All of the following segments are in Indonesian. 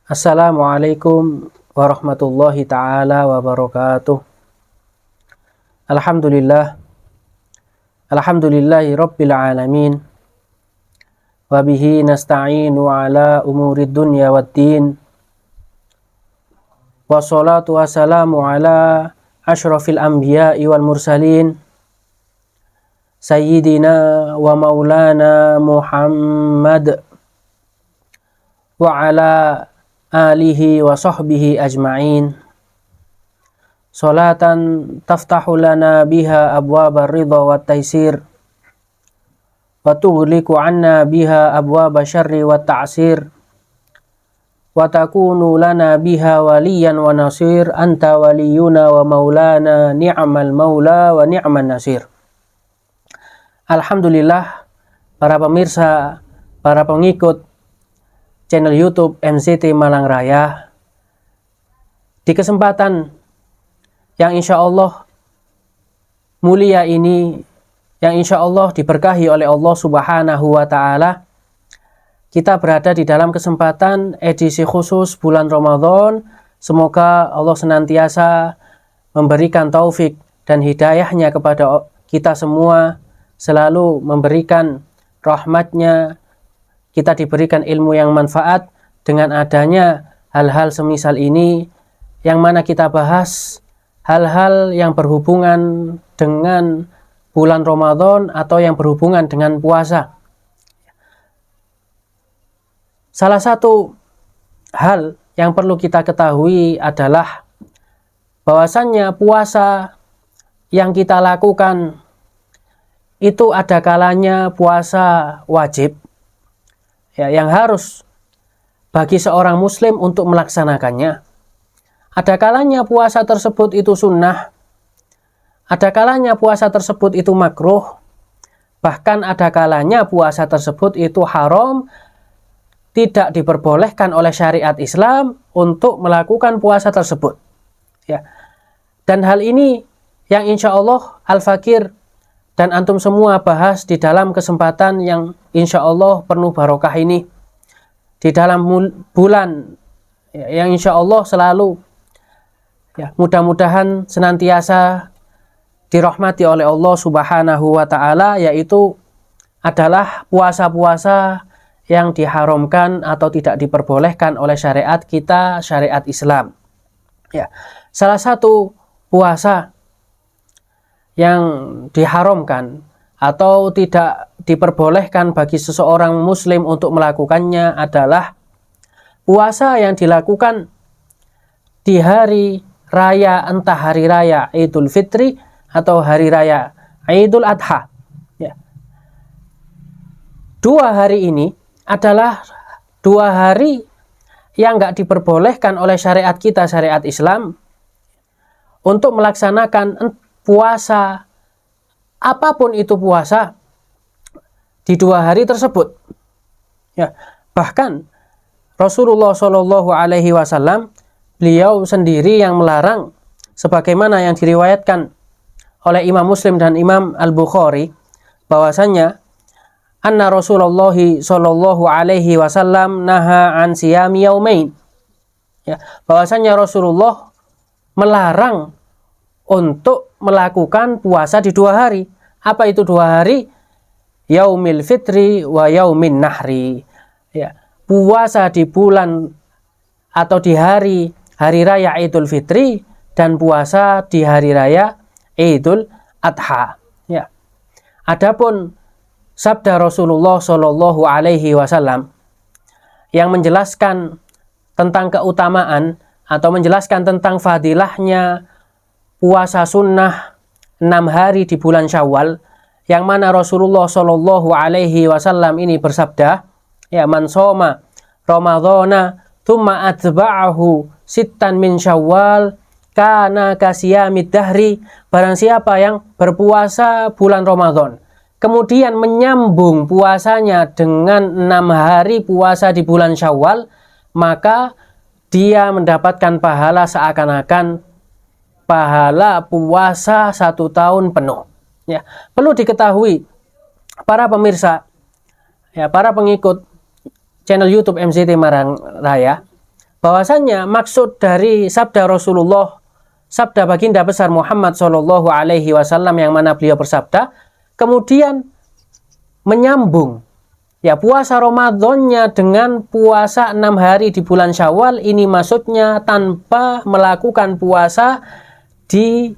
Assalamualaikum warahmatullahi ta'ala wabarakatuh. Alhamdulillah. Alhamdulillahi rabbil alamin. Wabihi nasta'inu ala umurid dunya waddin. Wassalatu wassalamu ala ashrafil anbiya'i wal mursalin. Sayyidina wa maulana Muhammad. Wa ala alihi wa sahbihi ajma'in. Salatan taftahu lana biha abwabar ridha wa taysir wa tughliqu anna biha abwaba syarri wa ta'sir wa takunu lana biha waliyan wa nasir. Anta waliyuna wa maulana ni'mal maula wa ni'man nasir. Alhamdulillah, para pemirsa, para pengikut channel YouTube MCT Malang Raya, di kesempatan yang insya Allah mulia ini, yang insya Allah diberkahi oleh Allah Subhanahu wa Ta'ala, kita berada di dalam kesempatan edisi khusus bulan Ramadan. Semoga Allah senantiasa memberikan taufik dan hidayahnya kepada kita semua, selalu memberikan rahmatnya, kita diberikan ilmu yang manfaat dengan adanya hal-hal semisal ini, yang mana kita bahas hal-hal yang berhubungan dengan bulan Ramadan atau yang berhubungan dengan puasa. Salah satu hal yang perlu kita ketahui adalah bahwasannya puasa yang kita lakukan itu ada kalanya puasa wajib, yang harus bagi seorang muslim untuk melaksanakannya. Ada kalanya puasa tersebut itu sunnah, ada kalanya puasa tersebut itu makruh, bahkan ada kalanya puasa tersebut itu haram, tidak diperbolehkan oleh syariat Islam untuk melakukan puasa tersebut. Dan hal ini yang insya Allah Al-Fakir dan antum semua bahas di dalam kesempatan yang insya Allah penuh barokah ini, di dalam bulan yang insya Allah selalu mudah-mudahan senantiasa dirahmati oleh Allah Subhanahu wa Ta'ala, yaitu adalah puasa-puasa yang diharamkan atau tidak diperbolehkan oleh syariat kita, syariat Islam. Salah satu puasa yang diharamkan atau tidak diperbolehkan bagi seseorang muslim untuk melakukannya adalah puasa yang dilakukan di hari raya, entah hari raya Idul Fitri atau hari raya Idul Adha. Dua hari ini adalah dua hari yang nggak diperbolehkan oleh syariat kita, syariat Islam, untuk melaksanakan puasa, apapun itu puasa, di dua hari tersebut. Bahkan Rasulullah Shallallahu Alaihi Wasallam, beliau sendiri yang melarang, sebagaimana yang diriwayatkan oleh Imam Muslim dan Imam Al-Bukhari, bahwasanya anna Rasulullah Shallallahu Alaihi Wasallam naha an siyami yaumain, bahwasanya Rasulullah melarang untuk melakukan puasa di dua hari. Apa itu dua hari? Yaumil Fitri wa Yaumin Nahri. Puasa di bulan atau di hari raya Idul Fitri dan puasa di hari raya Idul Adha. Adapun sabda Rasulullah Shallallahu Alaihi Wasallam yang menjelaskan tentang keutamaan atau menjelaskan tentang fadilahnya puasa sunnah 6 hari di bulan Syawal, yang mana Rasulullah Shallallahu Alaihi Wasallam ini bersabda, man soma Ramadhana thumma atba'ahu sittan min Syawal kana kasiyamid dahri. Barang siapa yang berpuasa bulan Ramadan kemudian menyambung puasanya dengan 6 hari puasa di bulan Syawal, maka dia mendapatkan pahala seakan-akan pahala puasa 1 tahun penuh. Perlu diketahui para pemirsa, para pengikut channel YouTube MCT Malang Raya, bahwasannya maksud dari sabda Rasulullah, sabda baginda besar Muhammad Shallallahu Alaihi Wasallam yang mana beliau bersabda, kemudian menyambung ya puasa Ramadannya dengan puasa 6 hari di bulan Syawal. Ini maksudnya tanpa melakukan puasa di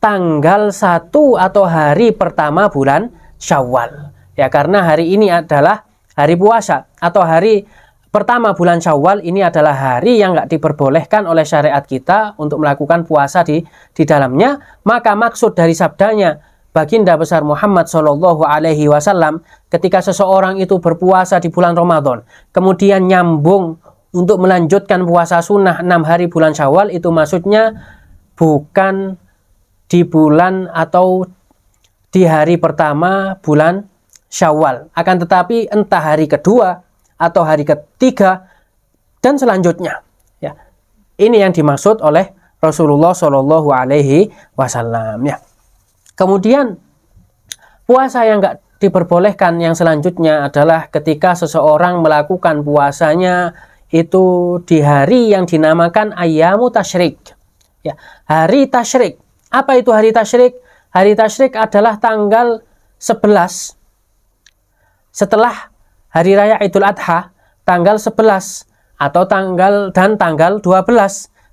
tanggal 1 atau hari pertama bulan Syawal. Ya, karena hari ini adalah hari puasa atau hari pertama bulan Syawal, ini adalah hari yang nggak diperbolehkan oleh syariat kita untuk melakukan puasa di dalamnya. Maka maksud dari sabdanya baginda besar Muhammad Shallallahu Alaihi Wasallam, ketika seseorang itu berpuasa di bulan Ramadan, kemudian nyambung untuk melanjutkan puasa sunnah 6 hari bulan Syawal, itu maksudnya bukan di bulan atau di hari pertama bulan Syawal, akan tetapi entah hari kedua atau hari ketiga dan selanjutnya. Ya, ini yang dimaksud oleh Rasulullah Shallallahu Alaihi Wasallam. Ya. Kemudian puasa yang enggak diperbolehkan yang selanjutnya adalah ketika seseorang melakukan puasanya itu di hari yang dinamakan ayyamu tasyrik. Ya, hari tasyrik. Apa itu hari tasyrik? Hari tasyrik adalah tanggal 11 setelah hari raya Idul Adha, tanggal 11 atau tanggal 12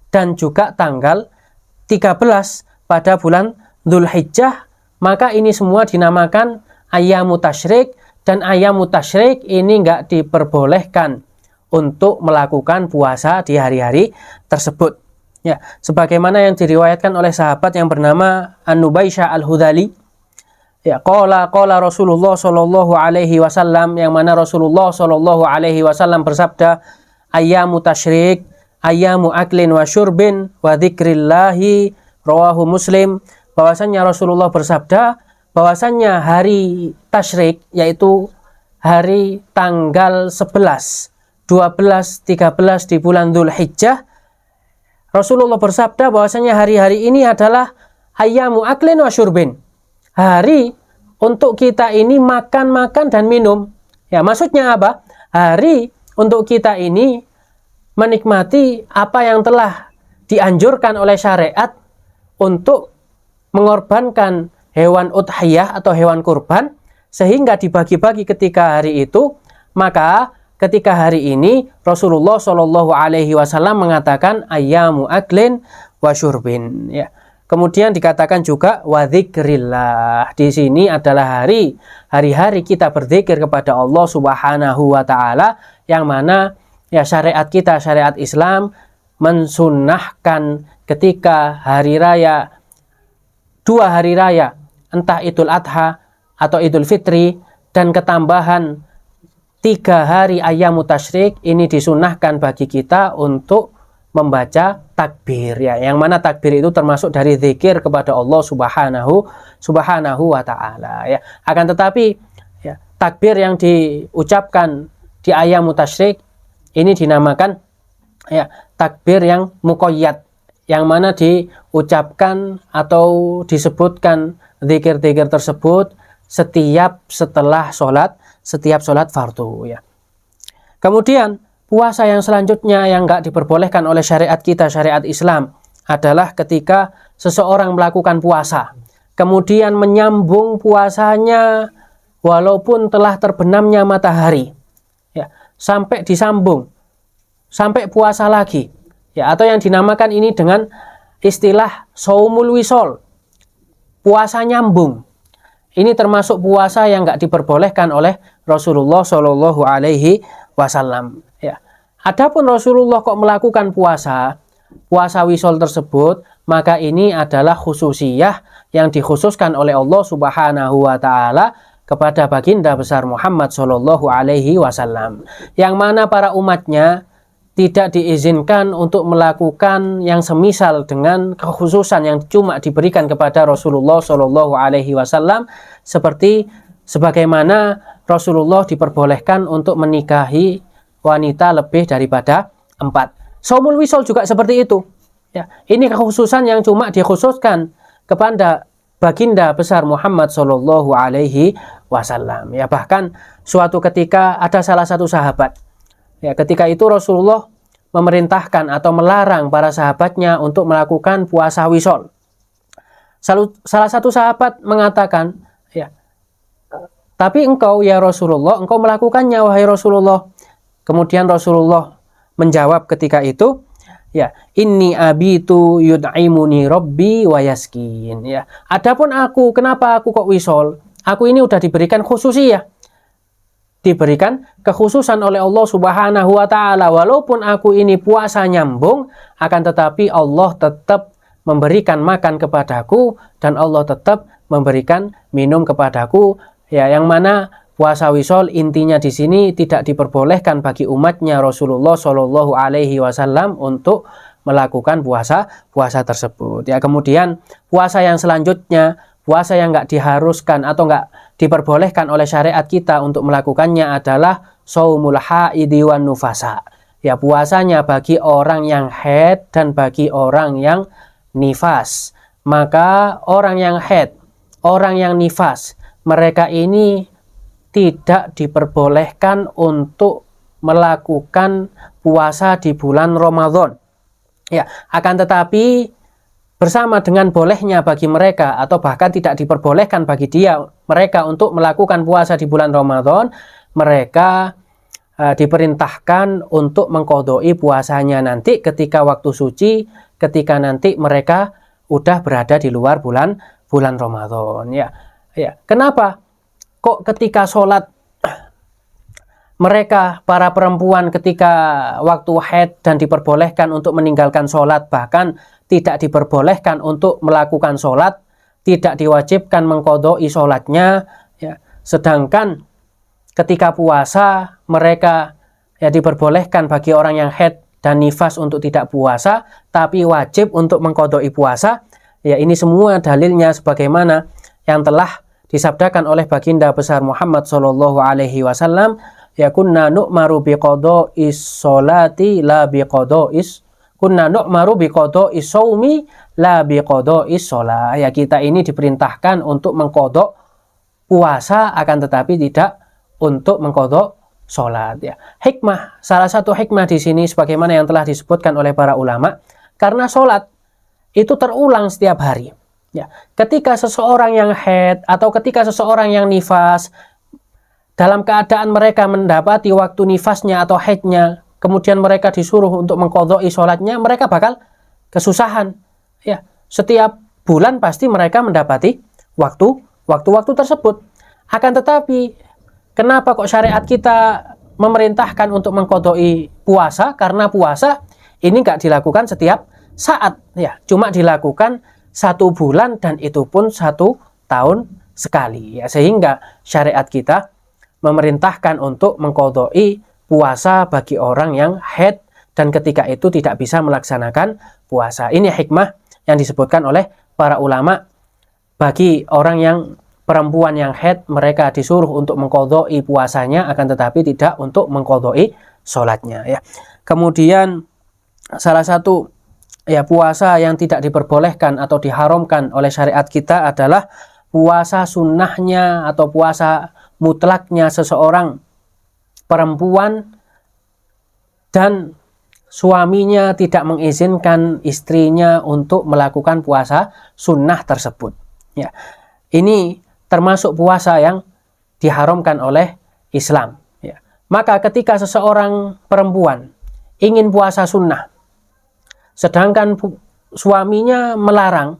dan juga tanggal 13 pada bulan Dzulhijjah, maka ini semua dinamakan ayyamu tasyrik, dan ayyamu tasyrik ini enggak diperbolehkan untuk melakukan puasa di hari-hari tersebut. Ya, sebagaimana yang diriwayatkan oleh sahabat yang bernama An-Nubaisyah Al-Hudali. Ya, qala Rasulullah Shallallahu Alaihi Wasallam, yang mana Rasulullah Shallallahu Alaihi Wasallam bersabda, ayyamu tasyrik, ayyamu aklin wa syurbin wa dzikrillahi, rawahu Muslim. Bahwasannya Rasulullah bersabda, bahwasannya hari tasyrik yaitu hari tanggal 11, 12, 13 di bulan Dzulhijjah, Rasulullah bersabda bahwasannya hari-hari ini adalah ayyamu aklin wa syurbin, hari untuk kita ini makan dan minum. Ya, maksudnya apa? Hari untuk kita ini menikmati apa yang telah dianjurkan oleh syariat untuk mengorbankan hewan udhiyah atau hewan kurban, sehingga dibagi-bagi ketika hari itu. Maka ketika hari ini Rasulullah Shallallahu Alaihi Wasallam mengatakan ayyamu aklin wa syurbin. Ya. Kemudian dikatakan juga wa dzikrillah. Di sini adalah hari-hari kita berzikir kepada Allah Subhanahu wa taala, yang mana ya syariat kita, syariat Islam mensunnahkan ketika hari raya, 2 hari raya, entah Idul Adha atau Idul Fitri, dan ketambahan 3 hari ayyamu tasyrik, ini disunahkan bagi kita untuk membaca takbir, ya, yang mana takbir itu termasuk dari zikir kepada Allah Subhanahu wa taala, ya. Akan tetapi ya, takbir yang diucapkan di ayyamu tasyrik ini dinamakan ya takbir yang muqayyad, yang mana diucapkan atau disebutkan zikir-zikir tersebut setiap sholat fardu, ya. Kemudian puasa yang selanjutnya yang enggak diperbolehkan oleh syariat kita, syariat Islam, adalah ketika seseorang melakukan puasa kemudian menyambung puasanya walaupun telah terbenamnya matahari, ya, sampai disambung sampai puasa lagi, ya, atau yang dinamakan ini dengan istilah shaumul wisol, puasa nyambung. Ini termasuk puasa yang enggak diperbolehkan oleh Rasulullah Shallallahu Alaihi Wasallam. Ya. Adapun Rasulullah kok melakukan puasa wisol tersebut, maka ini adalah khususiyah yang dikhususkan oleh Allah Subhanahu wa taala kepada baginda besar Muhammad Shallallahu Alaihi Wasallam, yang mana para umatnya tidak diizinkan untuk melakukan yang semisal dengan kekhususan yang cuma diberikan kepada Rasulullah Shallallahu Alaihi Wasallam, seperti sebagaimana Rasulullah diperbolehkan untuk menikahi wanita lebih daripada 4. Shaumul wisol juga seperti itu. Ya, ini kekhususan yang cuma dikhususkan kepada baginda besar Muhammad Shallallahu Alaihi Wasallam. Ya, bahkan suatu ketika ada salah satu sahabat. Ya, ketika itu Rasulullah memerintahkan atau melarang para sahabatnya untuk melakukan puasa wisol. Salah satu sahabat mengatakan, ya, tapi engkau ya Rasulullah, engkau melakukannya wahai Rasulullah. Kemudian Rasulullah menjawab ketika itu, ya, inni abitu yud'imuni rabbi wa yaskin. Ya, adapun aku, kenapa aku kok wisol? Aku ini udah diberikan khususiyah, diberikan kekhususan oleh Allah Subhanahu wa taala. Walaupun aku ini puasa nyambung, akan tetapi Allah tetap memberikan makan kepadaku dan Allah tetap memberikan minum kepadaku. Ya, yang mana puasa wisol intinya di sini tidak diperbolehkan bagi umatnya Rasulullah Shallallahu Alaihi Wasallam untuk melakukan puasa tersebut. Ya, kemudian puasa yang selanjutnya, puasa yang nggak diharuskan atau nggak diperbolehkan oleh syariat kita untuk melakukannya adalah shaumul haidi wan nufasa. Ya, puasanya bagi orang yang haid dan bagi orang yang nifas. Maka orang yang haid, orang yang nifas, mereka ini tidak diperbolehkan untuk melakukan puasa di bulan Ramadan. Ya, akan tetapi bersama dengan bolehnya bagi mereka atau bahkan tidak diperbolehkan bagi mereka untuk melakukan puasa di bulan Ramadan, mereka diperintahkan untuk mengqodoi puasanya nanti ketika waktu suci, ketika nanti mereka udah berada di luar bulan Ramadan. Ya, kenapa? Kok ketika sholat mereka, para perempuan ketika waktu haid dan diperbolehkan untuk meninggalkan sholat, bahkan tidak diperbolehkan untuk melakukan sholat, tidak diwajibkan mengqodoi sholatnya, ya. Sedangkan ketika puasa mereka ya diperbolehkan bagi orang yang haid dan nifas untuk tidak puasa, tapi wajib untuk mengqodoi puasa. Ya, ini semua dalilnya sebagaimana yang telah disabdakan oleh baginda besar Muhammad Shallallahu Alaihi Wasallam, ya kunna nu'maru biqodoi sholati la biqodoi kunna nu'maru biqodoi shaumi la biqodoi sholat. Ya, kita ini diperintahkan untuk mengqodok puasa akan tetapi tidak untuk mengqodok sholat. Ya, hikmah, salah satu hikmah di sini sebagaimana yang telah disebutkan oleh para ulama, karena sholat itu terulang setiap hari. Ya, ketika seseorang yang haid atau ketika seseorang yang nifas dalam keadaan mereka mendapati waktu nifasnya atau haidnya, kemudian mereka disuruh untuk mengqodoi sholatnya, mereka bakal kesusahan. Ya, setiap bulan pasti mereka mendapati waktu tersebut. Akan tetapi kenapa kok syariat kita memerintahkan untuk mengqodoi puasa? Karena puasa ini nggak dilakukan setiap saat, ya, cuma dilakukan 1 bulan dan itu pun 1 tahun sekali. Ya, sehingga syariat kita memerintahkan untuk mengqodoi puasa bagi orang yang haid dan ketika itu tidak bisa melaksanakan puasa. Ini hikmah yang disebutkan oleh para ulama. Bagi orang yang perempuan yang haid, mereka disuruh untuk mengqodoi puasanya akan tetapi tidak untuk mengqodoi sholatnya. Ya. Kemudian salah satu ya puasa yang tidak diperbolehkan atau diharamkan oleh syariat kita adalah puasa sunnahnya atau puasa mutlaknya seseorang perempuan dan suaminya tidak mengizinkan istrinya untuk melakukan puasa sunnah tersebut. Ya, ini termasuk puasa yang diharamkan oleh Islam. Ya. Maka ketika seseorang perempuan ingin puasa sunnah, sedangkan suaminya melarang,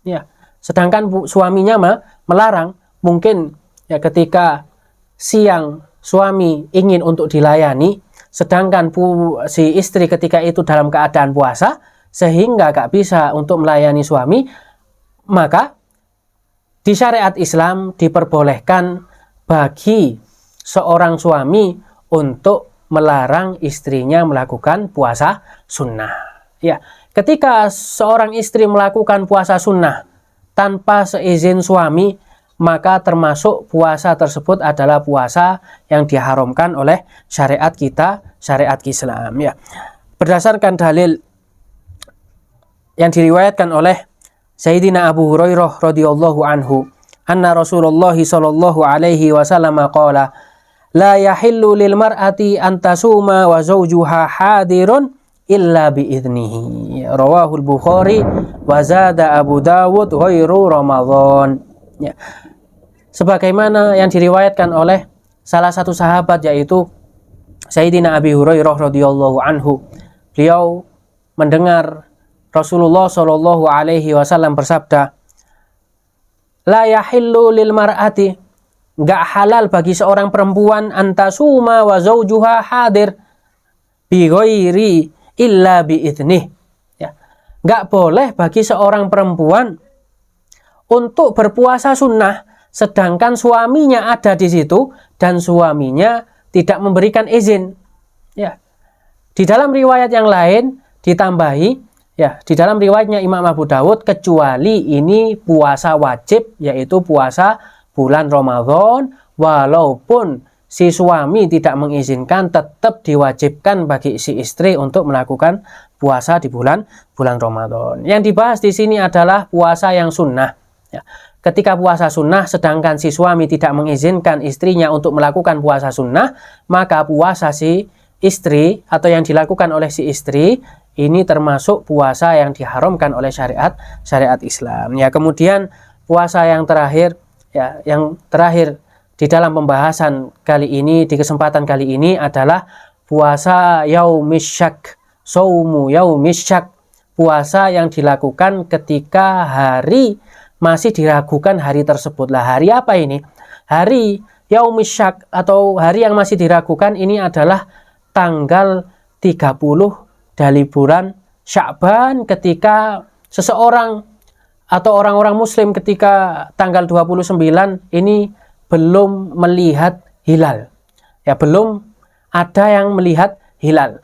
ya, sedangkan suaminya melarang, mungkin ya ketika siang suami ingin untuk dilayani, sedangkan si istri ketika itu dalam keadaan puasa, sehingga gak bisa untuk melayani suami, maka di syariat Islam diperbolehkan bagi seorang suami untuk melarang istrinya melakukan puasa sunnah. Ya, ketika seorang istri melakukan puasa sunnah tanpa seizin suami, maka termasuk puasa tersebut adalah puasa yang diharamkan oleh syariat kita, syariat Islam. Ya, berdasarkan dalil yang diriwayatkan oleh Sayyidina Abu Hurairah radhiyallahu anhu, anna Rasulullah sallallahu alaihi wasallam qala, la yahillu lil mar'ati an tasuma wa zawjuha hadirun illa bi'idnihi. Rawahul Bukhari wa zada Abu Dawud ghairu Ramadan. Ya. Sebagaimana yang diriwayatkan oleh salah satu sahabat yaitu Sayyidina Abi Hurairah radhiyallahu anhu. Beliau mendengar Rasulullah Shallallahu alaihi wasallam bersabda, "La yahillu lil mar'ati," enggak halal bagi seorang perempuan, "antasuma wa zaujuha hadir bi ghairi illa biiznih." Ya. Enggak boleh bagi seorang perempuan untuk berpuasa sunnah sedangkan suaminya ada di situ dan suaminya tidak memberikan izin. Ya. Di dalam riwayat yang lain ditambahi, ya, di dalam riwayatnya Imam Abu Dawud, kecuali ini puasa wajib, yaitu puasa bulan Ramadan, walaupun si suami tidak mengizinkan, tetap diwajibkan bagi si istri untuk melakukan puasa di bulan Ramadan. Yang dibahas di sini adalah puasa yang sunnah. Ya. Ketika puasa sunnah, sedangkan si suami tidak mengizinkan istrinya untuk melakukan puasa sunnah, maka puasa si istri atau yang dilakukan oleh si istri ini termasuk puasa yang diharamkan oleh syariat Islam. Ya, kemudian puasa yang terakhir, ya, yang terakhir di dalam pembahasan kali ini, di kesempatan kali ini adalah puasa yaumisyak, saumu yaumisyak, puasa yang dilakukan ketika hari masih diragukan hari tersebut. Lah, hari apa ini? Hari yaumisyak atau hari yang masih diragukan ini adalah tanggal 30 dari bulan Sya'ban, ketika seseorang atau orang-orang muslim ketika tanggal 29 ini belum melihat hilal. Ya, belum ada yang melihat hilal.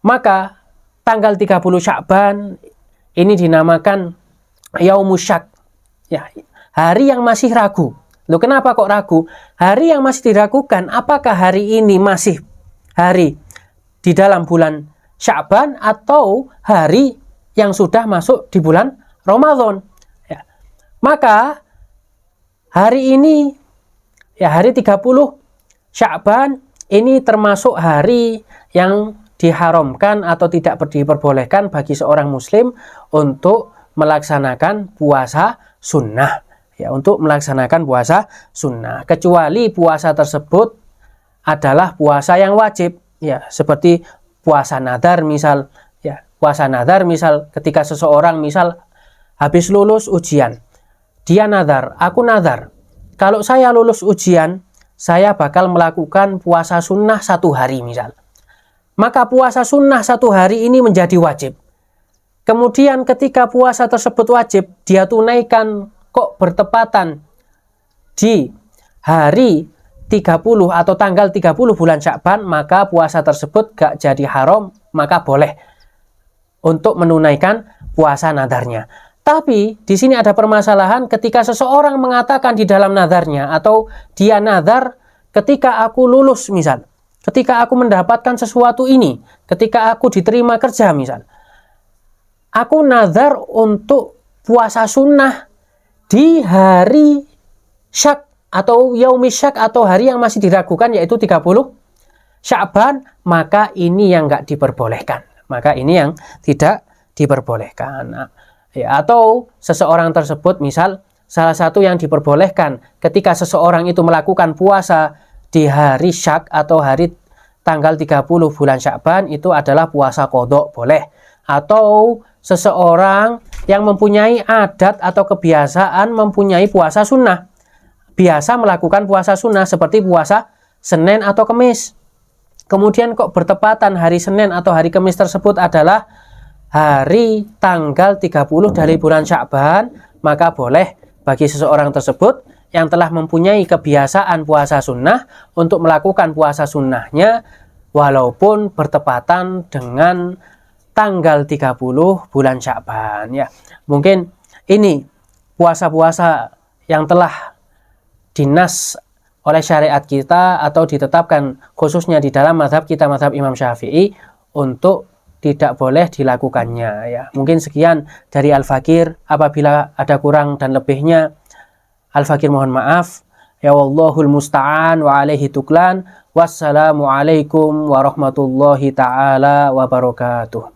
Maka tanggal 30 Sya'ban ini dinamakan Yaumusyak. Ya, hari yang masih ragu. Loh, kenapa kok ragu? Hari yang masih diragukan, apakah hari ini masih hari di dalam bulan Sya'ban atau hari yang sudah masuk di bulan Ramadan. Ya. Maka hari ini, ya, hari 30 Sya'ban ini termasuk hari yang diharamkan atau tidak diperbolehkan bagi seorang muslim untuk melaksanakan puasa sunnah. Ya, untuk melaksanakan puasa sunnah. Kecuali puasa tersebut adalah puasa yang wajib. Ya, seperti puasa nadar misal. Ya, puasa nadar misal ketika seseorang misal habis lulus ujian, dia nadar, aku nadar, kalau saya lulus ujian saya bakal melakukan puasa sunnah 1 hari misal. Maka puasa sunnah 1 hari ini menjadi wajib. Kemudian ketika puasa tersebut wajib, dia tunaikan kok bertepatan di hari 30 atau tanggal 30 bulan Sya'ban, maka puasa tersebut gak jadi haram, maka boleh untuk menunaikan puasa nadarnya. Tapi di sini ada permasalahan ketika seseorang mengatakan di dalam nadarnya atau dia nadar, ketika aku lulus misal, ketika aku mendapatkan sesuatu ini, ketika aku diterima kerja misal, aku nadar untuk puasa sunnah di hari syak atau yaumisyak atau hari yang masih diragukan yaitu 30 Sya'ban, maka ini yang nggak diperbolehkan. Maka ini yang tidak diperbolehkan. Ya, atau seseorang tersebut misal salah satu yang diperbolehkan ketika seseorang itu melakukan puasa di hari syak atau hari tanggal 30 bulan Sya'ban itu adalah puasa qadha, boleh. Atau seseorang yang mempunyai adat atau kebiasaan mempunyai puasa sunnah, biasa melakukan puasa sunnah seperti puasa Senin atau Kamis. Kemudian kok bertepatan hari Senin atau hari Kamis tersebut adalah hari tanggal 30 dari bulan Sya'ban, maka boleh bagi seseorang tersebut yang telah mempunyai kebiasaan puasa sunnah untuk melakukan puasa sunnahnya walaupun bertepatan dengan tanggal 30 bulan Sya'ban. Ya, mungkin ini puasa-puasa yang telah dinas oleh syariat kita atau ditetapkan khususnya di dalam mazhab kita, mazhab Imam Syafi'i, untuk tidak boleh dilakukannya. Ya, mungkin sekian dari Al-Fakir. Apabila ada kurang dan lebihnya, Al-Fakir mohon maaf. Ya wallahul musta'an wa alaihi tuklan. Wassalamualaikum warahmatullahi ta'ala wabarakatuh.